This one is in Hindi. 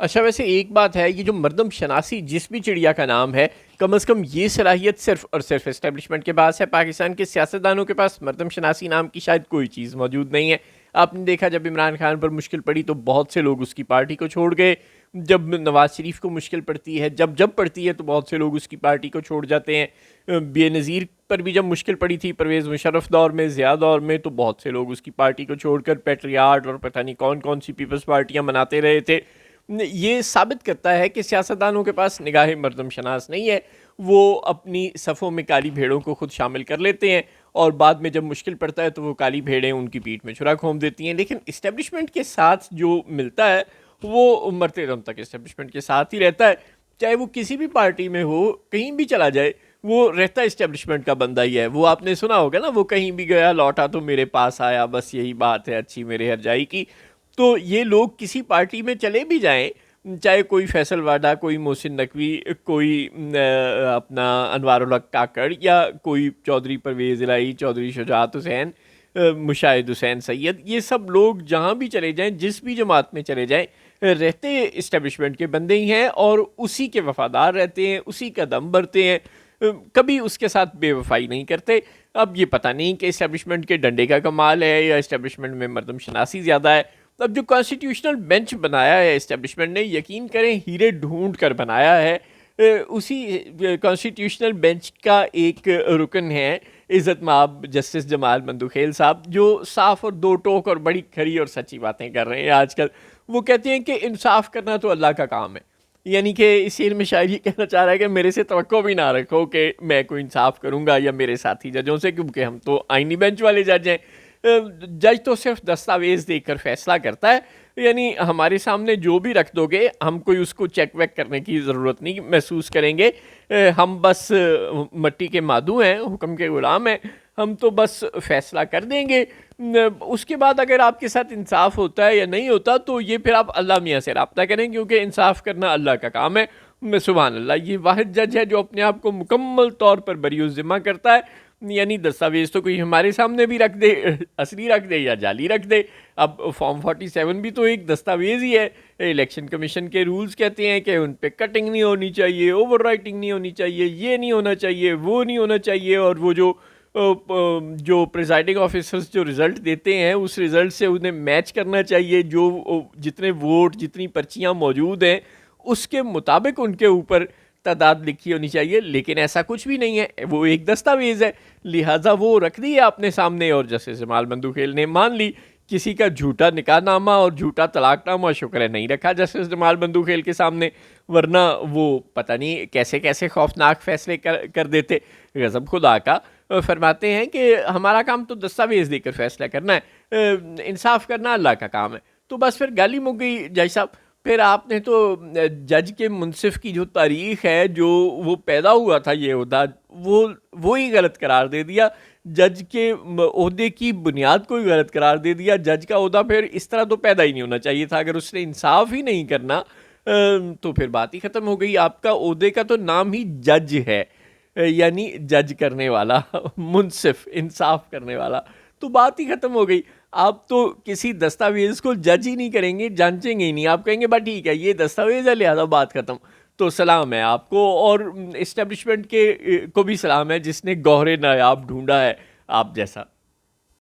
अच्छा, वैसे एक बात है, ये जो मर्दम शनासी जिस भी चिड़िया का नाम है, कम अज़ कम ये सलाहियत सिर्फ और सिर्फ इस्टेब्लिशमेंट के पास है। पाकिस्तान के सियासतदानों के पास मर्दम शनासी नाम की शायद कोई चीज़ मौजूद नहीं है। आपने देखा जब इमरान खान पर मुश्किल पड़ी तो बहुत से लोग उसकी पार्टी को छोड़ गए। जब नवाज शरीफ को मुश्किल पड़ती है, जब जब पड़ती है, तो बहुत से लोग उसकी पार्टी को छोड़ जाते हैं। बेनज़ीर पर भी जब मुश्किल पड़ी थी, परवेज़ मुशर्रफ दौर में, ज़िया दौर में, तो बहुत से लोग उसकी पार्टी को छोड़कर पेट्रियाट और पता नहीं कौन कौन सी पीपल्स पार्टियां मनाते रहे थे। ये साबित करता है कि सियासतदानों के पास निगाह मर्दम शनास नहीं है। वो अपनी सफ़ों में काली भेड़ों को खुद शामिल कर लेते हैं और बाद में जब मुश्किल पड़ता है तो वो काली भेड़ें उनकी पीठ में छुरा घोंप देती हैं। लेकिन इस्टेब्लिशमेंट के साथ जो मिलता है वो मरते दम तक इस्टेब्लिशमेंट के साथ ही रहता है। चाहे वो किसी भी पार्टी में हो, कहीं भी चला जाए, वो रहता इस्टेब्लिशमेंट का बंदा ही है। वो आपने सुना होगा ना, वो कहीं भी गया लौटा तो मेरे पास आया, बस यही बात है अच्छी मेरे हरजाई की। तो ये लोग किसी पार्टी में चले भी जाएं, चाहे कोई फैसल वाडा, कोई मोहसिन नकवी, कोई अपना अनवारुल हक काकड़, या कोई चौधरी परवेज़ इलाही, चौधरी शुजात हुसैन, मुशाहिद हुसैन सैयद, ये सब लोग जहाँ भी चले जाएं, जिस भी जमात में चले जाएं, रहते इस्टेब्लिशमेंट के बंदे ही हैं और उसी के वफादार रहते हैं, उसी का दम भरते हैं, कभी उसके साथ बेवफाई नहीं करते। अब ये पता नहीं कि इस्टेब्लिशमेंट के डंडे का कमाल है या इस्टेब्लिशमेंट में मर्दम शनासी ज़्यादा है। अब जो कॉन्स्टिट्यूशनल बेंच बनाया है इस्टेब्लिशमेंट ने, यकीन करें हीरे ढूंढ कर बनाया है। उसी कॉन्स्टिट्यूशनल बेंच का एक रुकन है इज़्ज़त माब जस्टिस जमाल मंदुखेल साहब, जो साफ़ और दो टोक और बड़ी खरी और सच्ची बातें कर रहे हैं आजकल। वो कहते हैं कि इंसाफ करना तो अल्लाह का काम है। यानी कि इस शेर में शायद ये कहना चाह रहा है कि मेरे से तवक्को भी ना रखो कि मैं कोई इंसाफ करूंगा या मेरे साथी जजों से, क्योंकि हम तो आईनी बेंच वाले जज हैं। जज तो सिर्फ दस्तावेज देकर फैसला करता है। यानी हमारे सामने जो भी रख दोगे, हम कोई उसको चेक वेक करने की ज़रूरत नहीं महसूस करेंगे। हम बस मट्टी के मादू हैं, हुक्म के ग़ुलाम हैं। हम तो बस फैसला कर देंगे। उसके बाद अगर आपके साथ इंसाफ होता है या नहीं होता, तो ये फिर आप अल्लाह मियाँ से रब्ता करें, क्योंकि इंसाफ करना अल्लाह का काम है। सुभान अल्लाह, ये वाहिद जज है जो अपने आप को मुकम्मल तौर पर बरीउज़ ज़िम्मा करता है। यानी दस्तावेज तो कोई हमारे सामने भी रख दे, असली रख दे या जाली रख दे। अब फॉर्म 47 भी तो एक दस्तावेज ही है। इलेक्शन कमीशन के रूल्स कहते हैं कि उन पे कटिंग नहीं होनी चाहिए, ओवर राइटिंग नहीं होनी चाहिए, ये नहीं होना चाहिए, वो नहीं होना चाहिए। और वो जो प्रिजाइडिंग ऑफिसर्स जो रिज़ल्ट देते हैं, उस रिज़ल्ट से उन्हें मैच करना चाहिए। जो जितने वोट, जितनी पर्चियाँ मौजूद हैं, उसके मुताबिक उनके ऊपर तादाद लिखी होनी चाहिए। लेकिन ऐसा कुछ भी नहीं है, वो एक दस्तावेज़ है। लिहाजा वो रख दी है अपने सामने और जस्टिस जमाल मंदुखेल ने मान ली। किसी का झूठा निकाहनामा और झूठा तलाकनामा शुक्र है नहीं रखा जस्टिस जमाल मंदुखेल के सामने, वरना वो पता नहीं कैसे कैसे खौफनाक फैसले कर देते। गज़ब खुदा का। फरमाते हैं कि हमारा काम तो दस्तावेज़ देकर फैसला करना है, इंसाफ करना अल्लाह का काम है। तो बस फिर गाली मुक गई जज साहब। फिर आपने तो जज के मुनसिफ की जो तारीख है, जो वो पैदा हुआ था ये ओहदा, वो ही गलत करार दे दिया। जज के ओहदे की बुनियाद को ही गलत करार दे दिया। जज का ओहदा फिर इस तरह तो पैदा ही नहीं होना चाहिए था। अगर उसने इंसाफ ही नहीं करना तो फिर बात ही ख़त्म हो गई। आपका ओहदे का तो नाम ही जज है, यानी जज करने वाला, मुनसिफ, इंसाफ करने वाला। तो बात ही ख़त्म हो गई। आप तो किसी दस्तावेज़ को जज ही नहीं करेंगे, जांचेंगे ही नहीं। आप कहेंगे बस ठीक है, ये दस्तावेज़ है, लिहाजा बात ख़त्म। तो सलाम है आपको, और इस्टेब्लिशमेंट के को भी सलाम है जिसने गौहरे नायाब ढूंढा है आप जैसा।